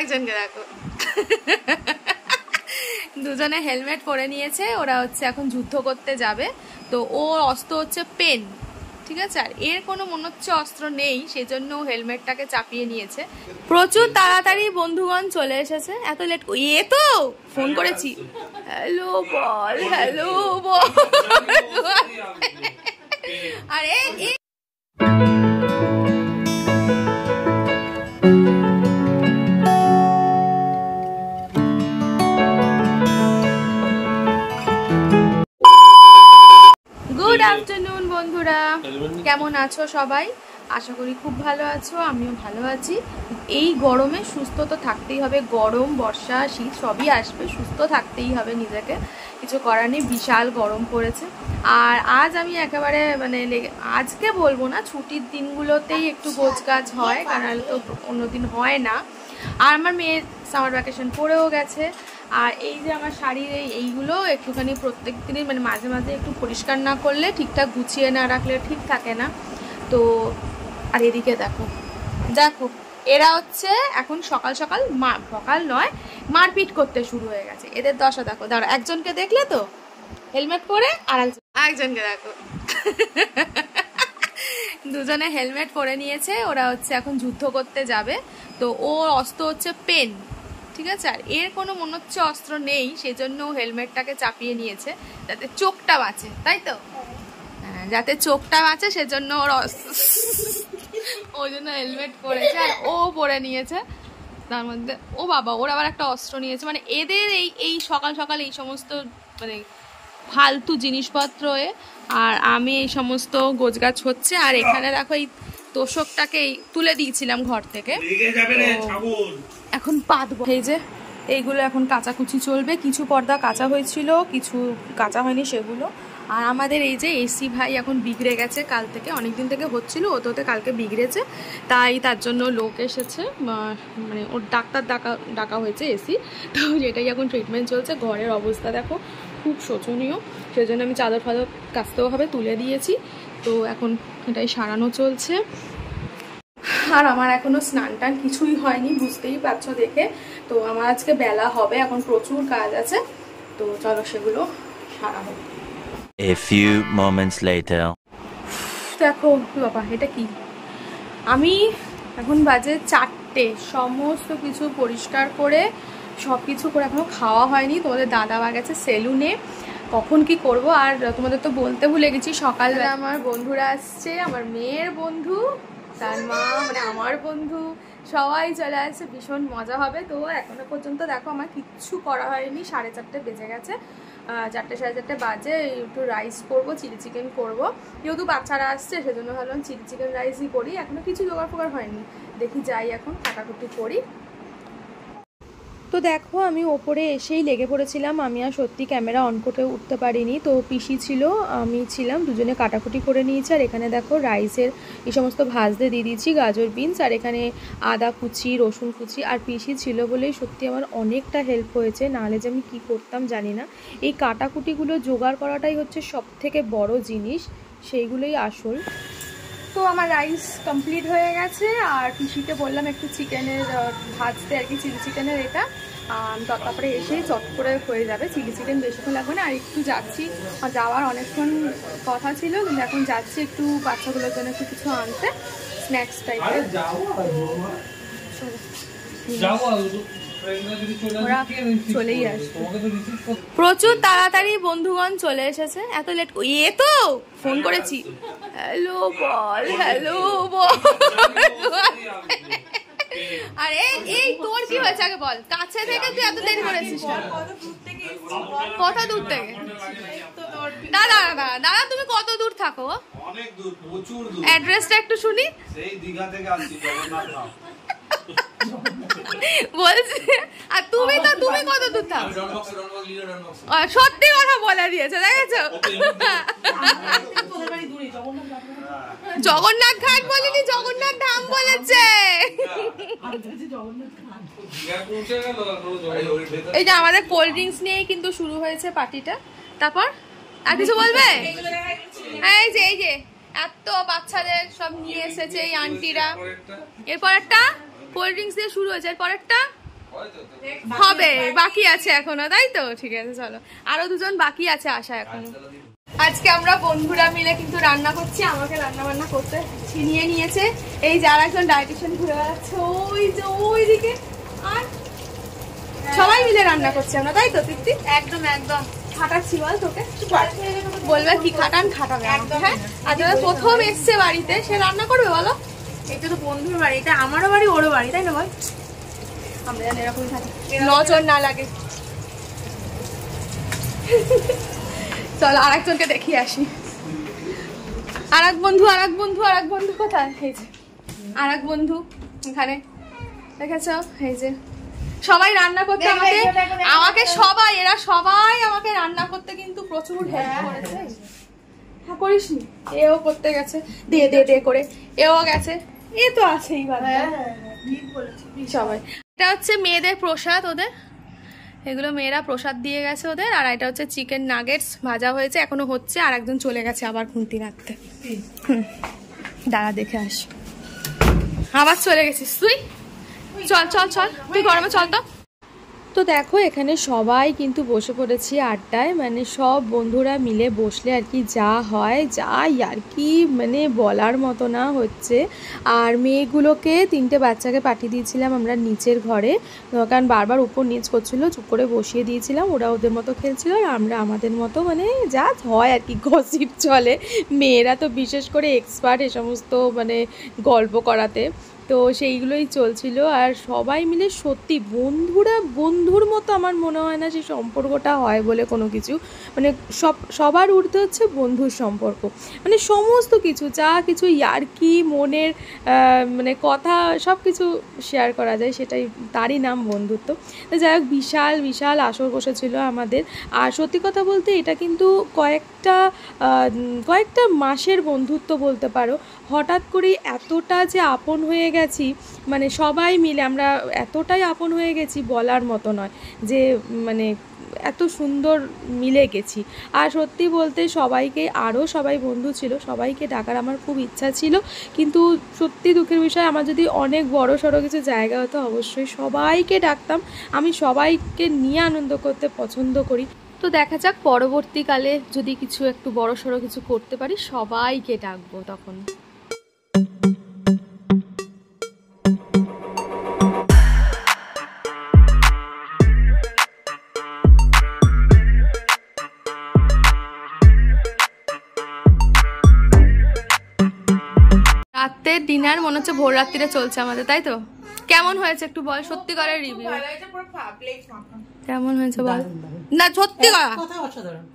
একজনকে দেখো দুজনে হেলমেট পরে নিয়েছে, ওরা হচ্ছে এখন যুদ্ধ করতে যাবে। তো ওর অস্ত্র হচ্ছে পেন, ঠিক আছে। আর এর কোনো মনে হচ্ছে অস্ত্র নেই, সেজন্য হেলমেটটাকে চাপিয়ে নিয়েছে। প্রচুর তাড়াতাড়ি বন্ধুগণ চলে এসেছে, এত লেট এ তো ফোন করেছি, হ্যালো বল, হ্যালো বল। আরে গুড আফটারনুন বন্ধুরা, কেমন আছো সবাই? আশা করি খুব ভালো আছো, আমিও ভালো আছি। এই গরমে সুস্থ তো থাকতেই হবে, গরম বর্ষা শীত সবই আসবে, সুস্থ থাকতেই হবে নিজেকে, কিছু করার নেই। বিশাল গরম পড়েছে। আর আজ আমি একেবারে আজকে বলবো না, ছুটির দিনগুলোতেই একটু গোছগাছ হয়, কারণ তো অন্যদিন হয় না। আর আমার মেয়ের সামার ভ্যাকেশন পড়েও গেছে। আর এই যে আমার শাড়ির এইগুলো একটুখানি প্রত্যেক দিনই মানে মাঝে মাঝে একটু পরিষ্কার না করলে, ঠিকঠাক গুছিয়ে না রাখলে ঠিক থাকে না। তো আর এদিকে দেখো দেখো এরা হচ্ছে এখন সকাল সকাল সকাল নয় মারপিট করতে শুরু হয়ে গেছে। এদের দশা দেখো, দাঁড়া, একজনকে দেখলে তো হেলমেট পরে, আর একজনকে দেখো দুজনে হেলমেট পরে নিয়েছে, ওরা হচ্ছে এখন যুদ্ধ করতে যাবে। তো ওর অস্ত্র হচ্ছে পেন, ঠিক আছে। আর এর কোনো মনে হচ্ছে অস্ত্র নেই, সেজন্য হেলমেটটাকে চাপিয়ে নিয়েছে যাতে চোখটা বাঁচে, তাই তো? হ্যাঁ, যাতে চোখটা বাঁচে সেজন্য ওই জন্য হেলমেট পরেছে। আর ও পরে নিয়েছে তার মধ্যে, ও বাবা, ওর আবার একটা অস্ত্র নিয়েছে। মানে এদের এই সকাল সকাল এই সমস্ত মানে ফালতু জিনিসপত্র। আর আমি এই সমস্ত গোছগাছ হচ্ছে। আর এখানে দেখো এই তোষকটাকে তুলে দিয়েছিলাম ঘর থেকে, এখন পাতবো। এই যে এইগুলো এখন কাচাকুচি চলবে, কিছু পর্দা কাচা হয়েছিল, কিছু কাচা হয়নি সেগুলো। আর আমাদের এই যে এসি ভাই এখন বিগড়ে গেছে কাল থেকে, অনেকদিন থেকে হচ্ছিল, ওতে কালকে বিগড়েছে, তাই তার জন্য লোক এসেছে, মানে ওর ডাক্তার ডাকা হয়েছে এসি। তো যেটাই এখন ট্রিটমেন্ট চলছে। ঘরের অবস্থা দেখো খুব শোচনীয়, সেজন্য আমি চাদর ফাদর কাচতেও হবে, তুলে দিয়েছি। তো এখন এটাই সারানো চলছে। আর আমার এখনো স্নান টান কিছুই হয়নি, বুঝতেই পারছো দেখে। তো আমার আজকে বেলা হবে, এখন প্রচুর কাজ আছে, তো চলো সেগুলো সারাবো। A few moments later. দেখো বাবা, এটা কি, আমি এখন বাজে 4টে, সমস্ত কিছু পরিষ্কার করে সব কিছু করে এখনো খাওয়া হয়নি। তোমাদের দাদা বা গেছে সেলুনে, কখন কি করব। আর তোমাদের তো বলতে ভুলে গেছি, সকালবেলা আমার বন্ধুরা আসছে, আমার মেয়ের বন্ধু, তার মা, মানে আমার বন্ধু, সবাই চলে আসছে, ভীষণ মজা হবে। তো এখনো পর্যন্ত দেখো আমার কিচ্ছু করা হয়নি, 4:30 বেজে গেছে, 4টে 4:30 বাজে। একটু রাইস করবো, চিলি চিকেন করবো, যেহেতু বাচ্চারা আসছে সেজন্য ভাবলাম চিলি চিকেন রাইসই করি। এখনো কিছু জোগাড় ফোগাড় হয়নি, দেখি যাই এখন কাটাকুটি করি। তো দেখো আমি ওপরে এসেই লেগে পড়েছিলাম, আমি আর সত্যি ক্যামেরা অন করে উঠতে পারিনি। তো পিসি ছিল, আমি ছিলাম, দুজনে কাটাকুটি করে নিয়েছি। আর এখানে দেখো রাইসের এই সমস্ত ভাজতে দিয়ে দিয়েছি, গাজর বিনস, আর এখানে আদা কুচি, রসুন কুচি। আর পিসি ছিল বলেই সত্যি আমার অনেকটা হেল্প হয়েছে, নাহলে যে আমি কী করতাম জানি না। এই কাটাকুটিগুলো জোগাড় করাটাই হচ্ছে সব থেকে বড় জিনিস, সেইগুলোই আসল। তো আমার রাইস কমপ্লিট হয়ে গেছে। আর পিসিকে বললাম একটু চিকেনের ভাজতে, আর কি চিলি চিকেনের এটা, তারপরে এসেই চট করে হয়ে যাবে। চিলি চিকেন বেশিক্ষণ লাগবে না। আর একটু যাচ্ছি, যাওয়ার অনেকক্ষণ কথা ছিল, কিন্তু এখন যাচ্ছি একটু বাচ্চাগুলোর জন্য একটু কিছু আনতে, স্ন্যাক্স টাইপের। ওরা চলেই আসবে, প্রচুর তাড়াতাড়ি বন্ধুগণ চলে এসেছে, এত লেট এ তো ফোন করেছি, হ্যালো বল, হ্যালো বল। আরে এই তোর কি হয়েছে আগে বল, কাছে থেকে তুই এত দেরি করেছিস? কত দূর থেকে? দাদা দাদা তুমি কত দূর থাকো? অনেক দূর, প্রচুর দূর। অ্যাড্রেসটা একটু শুনি। সেই দীঘা থেকে আসছি, জগন্নাথ ধাম বলছে। আর তুমি কত দূর থাকো? সত্যি কথা বলে দিয়েছে, দেখেছো? জগন্নাথ ঘাট বলেনি, জগন্নাথ ধাম বলেছে। এই যে আমাদের কোল্ড ড্রিঙ্কস নিয়েই কিন্তু শুরু হয়েছে পার্টিটা। তারপর আর কিছু বলবে? এই যে এত বাচ্চাদের সব নিয়ে এসেছে এই আন্টিরা। এরপর একটা কোল্ড ড্রিঙ্কস দিয়ে শুরু হয়েছে, এরপর একটা হবে, বাকি আছে এখনো, তাই তো? ঠিক আছে, চলো। আরো দুজন বাকি আছে আসা এখনো। আজকে আমরা বন্ধুরা মিলে কিন্তু রান্না করছি। আমাকে রান্না বান্না করতে ছিনিয়ে নিয়েছে। এই যে আর একজন ডায়েটিশিয়ান ঘুরে বেড়াচ্ছে ওই যে ওইদিকে, আর সবাই মিলে রান্না করছি আমরা, তাই তো তৃপ্তি? একদম একদম খাটাচ্ছি বল তোকে, বলবে কি খাটান খাটাবে একদম। হ্যাঁ, আর যারা প্রথম এসছে বাড়িতে সে রান্না করবে বলো? এটা তো বন্ধুর বাড়ি, এটা আমারও বাড়ি ওরও বাড়ি, তাই না বল? আমরা যেন এরকমই থাকি, নজর না লাগে। চলো আর একজনকে দেখিয়ে আসি। আর এক বন্ধু কোথায়? এই যে আর এক বন্ধু এখানে, দেখেছো? এই যে সবাই রান্না করতে আমাকে সবাই, এরা সবাই আমাকে রান্না করতে কিন্তু প্রচুর হেল্প করেছে। হ্যাঁ, করিসনি? এও করতে গেছে, দে দে দে করে এও গেছে, এ তো আছেই সবাই। এটা হচ্ছে মেয়েদের প্রসাদ ওদের, এগুলো মেয়েরা প্রসাদ দিয়ে গেছে ওদের। আর এটা হচ্ছে চিকেন নাগেটস ভাজা হয়েছে, এখনো হচ্ছে। আর একজন চলে গেছে আবার খুন্তি রাখতে। দাঁড়া দেখে আস, আবার চলে গেছিস তুই? চল চল চল, তুই গরমে চল তো। তো দেখো এখানে সবাই কিন্তু বসে পড়েছি আড্ডায়, মানে সব বন্ধুরা মিলে বসলে আর কি যা হয়, যাই আর কি মানে বলার মতো না হচ্ছে। আর মেয়েগুলোকে 3টে বাচ্চাকে পাঠিয়ে দিয়েছিলাম আমরা নিচের ঘরে, কারণ বারবার উপর নিচ করছিল। চুপ করে বসিয়ে দিয়েছিলাম, ওরা ওদের মতো খেলছিল আর আমরা আমাদের মতো, মানে যা হয় আর কি, গসিপ চলে। মেয়েরা তো বিশেষ করে এক্সপার্ট এ সমস্ত মানে গল্প করাতে, তো সেইগুলোই চলছিল। আর সবাই মিলে সত্যি বন্ধুর মতো আমার মনে হয় না সেই সম্পর্কটা হয় বলে কোনো কিছু, মানে সবার ঊর্ধ্বে হচ্ছে বন্ধুর সম্পর্ক। মানে সমস্ত কিছু যা কিছু ইয়ার্কি মনের মানে কথা সব কিছু শেয়ার করা যায়, সেটাই তারই নাম বন্ধুত্ব। তো যাই হোক, বিশাল বিশাল আসর বসেছিল আমাদের। আর সত্যি কথা বলতে এটা কিন্তু কয়েকটা মাসের বন্ধুত্ব বলতে পারো। হঠাৎ করেই এতটা যে আপন হয়ে গেছি, মানে সবাই মিলে আমরা এতটাই আপন হয়ে গেছি বলার মতো নয়, যে মানে এত সুন্দর মিলে গেছি। আর সত্যি বলতে সবাইকে, আরও সবাই বন্ধু ছিল, সবাইকে ডাকার আমার খুব ইচ্ছা ছিল, কিন্তু সত্যি দুঃখের বিষয়, আমার যদি অনেক বড় সড়ো কিছু জায়গা হতো অবশ্যই সবাইকে ডাকতাম। আমি সবাইকে নিয়ে আনন্দ করতে পছন্দ করি। তো দেখা যাক পরবর্তীকালে যদি কিছু একটু বড় সড়ো কিছু করতে পারি, সবাইকে ডাকবো তখন। রাতের ডিনার মনে হচ্ছে ভোর রাত্রিরে চলছে আমাদের, তাই তো? কেমন হয়েছে একটু বল, সত্যিকারের রিভিউ কেমন হয়েছে বল না, সত্যি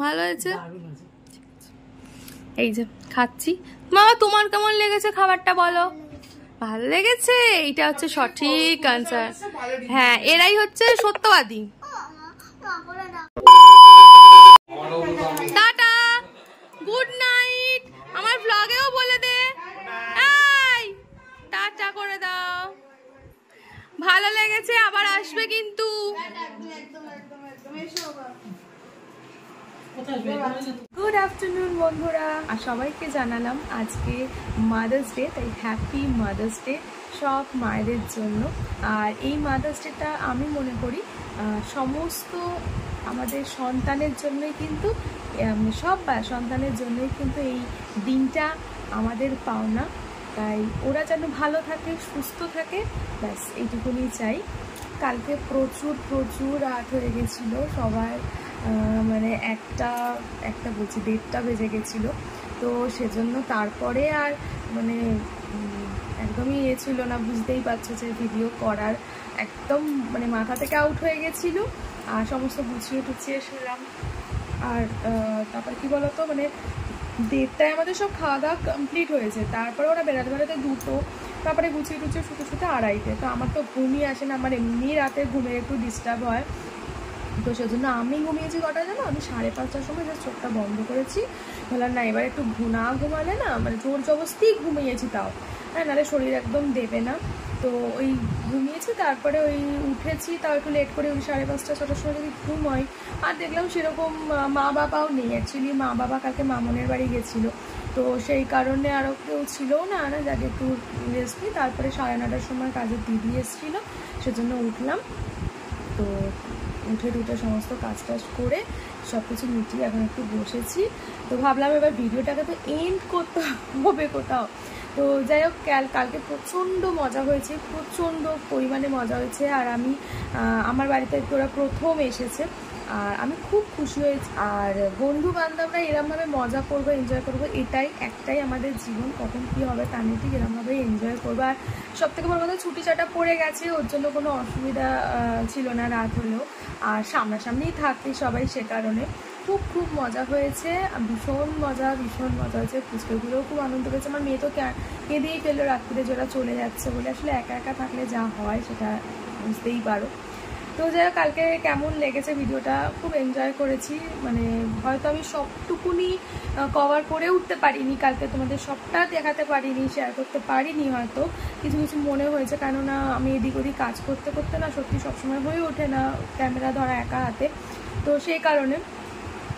ভালো হয়েছে। এই যে খাচ্ছি, মামা তোমার কেমন লেগেছে খাবারটা বলো? ভালো লেগেছে, এইটা হচ্ছে সঠিক আনসার। হ্যাঁ, এরাই হচ্ছে সত্যবাদী। Tata, good night. আমার ব্লগেও বলে দে, এই টাটা করে দাও। ভালো লেগেছে, আবার আসবে কিন্তু। গুড আফটারনুন বন্ধুরা, আর সবাইকে জানালাম আজকে মাদার্স ডে, তাই হ্যাপি মাদার্স ডে সব মায়েদের জন্য। আর এই মাদার্স ডেটা আমি মনে করি সমস্ত আমাদের সন্তানের জন্যই কিন্তু, সব সন্তানের জন্যই কিন্তু এই দিনটা আমাদের পাওনা। তাই ওরা যেন ভালো থাকে, সুস্থ থাকে, ব্যাস এইটুকুনি চাই। কালকে প্রচুর রাত হয়ে গেছিলো সবার, মানে একটা বলছি 1:30টা বেজে গেছিলো। তো সেজন্য তারপরে আর মানে একদমই ছিল না, বুঝতেই পারছো যে ভিডিও করার একদম মানে মাথা থেকে আউট হয়ে গেছিলো। আর সমস্ত গুছিয়ে শুলাম। আর তারপর কি বলতো, মানে 1:30টায় আমাদের সব খাওয়া দাওয়া কমপ্লিট হয়েছে, তারপরে ওরা বেড়াতে 2টো, তারপরে গুছিয়ে শুতে 2:30। তো আমার তো ঘুমিয়ে আসে না, আমার এমনি রাতে ঘুমের একটু ডিস্টার্ব হয়। তো সেজন্য আমি ঘুমিয়েছি কটা জানো, আমি 5:30টার সময় জাস্ট চোখটা বন্ধ করেছি। বললাম না, এবার একটু ঘুমালে না, মানে জোর জবরদস্তি ঘুমিয়েছি তাও, হ্যাঁ, নাহলে শরীর একদম দেবে না। তো ওই ঘুমিয়েছি, তারপরে ওই উঠেছি তাও একটু লেট করে, ওই 5:30-6টার সময় যদি ঘুম হয়। আর দেখলাম সেরকম মা বাবাও নেই, অ্যাকচুয়ালি মা বাবা কালকে মামনের বাড়ি গেছিলো। তো সেই কারণে আরও কেউ ছিল না যাকে একটু রেস্ট নিই। তারপরে 9:30টার সময় কাজের দিদি এসেছিলো, সেজন্য উঠলাম। তো উঠে সমস্ত কাজ করে সব কিছু মিটিয়ে এখন একটু বসেছি। তো ভাবলাম এবার ভিডিওটাকে তো এন্ড করতে হবে কোথাও। তো যাই হোক, কালকে প্রচণ্ড মজা হয়েছে, প্রচণ্ড পরিমাণে মজা হয়েছে। আর আমি আমার বাড়িতে ওরা প্রথম এসেছে, আর আমি খুব খুশি হয়েছি। আর বন্ধু বান্ধবরা এরমভাবে মজা করবো, এনজয় করবো, একটাই আমাদের জীবন, কখন কী হবে তা নিয়ে ঠিক এরমভাবে এনজয় করবো। আর সবথেকে বড় কথা, ছুটি ছাটা পড়ে গেছে, ওর জন্য কোনো অসুবিধা ছিল না রাত হলেও। আর সামনাসামনিই থাকতে সবাই, সে কারণে খুব মজা হয়েছে, ভীষণ মজা হয়েছে। পুচকুগুলোও খুব আনন্দ পেয়েছে। আমার মেয়ে তো কেঁদেই ফেললো রাত্রিরে, যারা চলে যাচ্ছে বলে। আসলে একা থাকলে যা হয় সেটা বুঝতেই পারো। তো যাই হোক, কালকে কেমন লেগেছে ভিডিওটা, খুব এনজয় করেছি। মানে হয়তো আমি সবটুকুনি কভার করে উঠতে পারিনি কালকে, তোমাদের সবটা দেখাতে পারিনি, শেয়ার করতে পারিনি, হয়তো কিছু মনে হয়েছে, কেননা আমি এদিক ওদিক কাজ করতে না সত্যি সবসময় হয়ে ওঠে না ক্যামেরা ধরা একা হাতে। তো সেই কারণে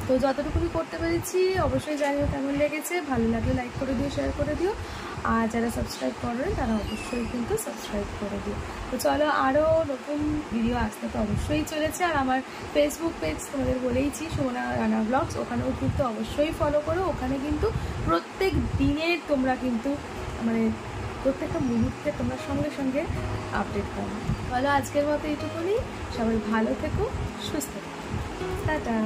তো যতটুকুনি করতে পেরেছি। অবশ্যই জানিও কেমন লেগেছে, ভালো লাগলে লাইক করে দিও, শেয়ার করে দিও। আর যারা সাবস্ক্রাইব করেন তারা অবশ্যই কিন্তু সাবস্ক্রাইব করে দিও। তো চলো, আরও নতুন ভিডিও আসতে তো অবশ্যই চলেছে। আর আমার ফেসবুক পেজ তোমাদের বলেইছি, সুমনা রানা ব্লগস, ওখানেও কিন্তু অবশ্যই ফলো করো। ওখানে কিন্তু প্রত্যেক দিনের তোমরা কিন্তু মানে প্রত্যেকটা মুহূর্তে তোমরা সঙ্গে আপডেট পাবে। চলো, আজকের মতো এইটুকুনি। সবাই ভালো থেকো, সুস্থ থেকো, টাটা।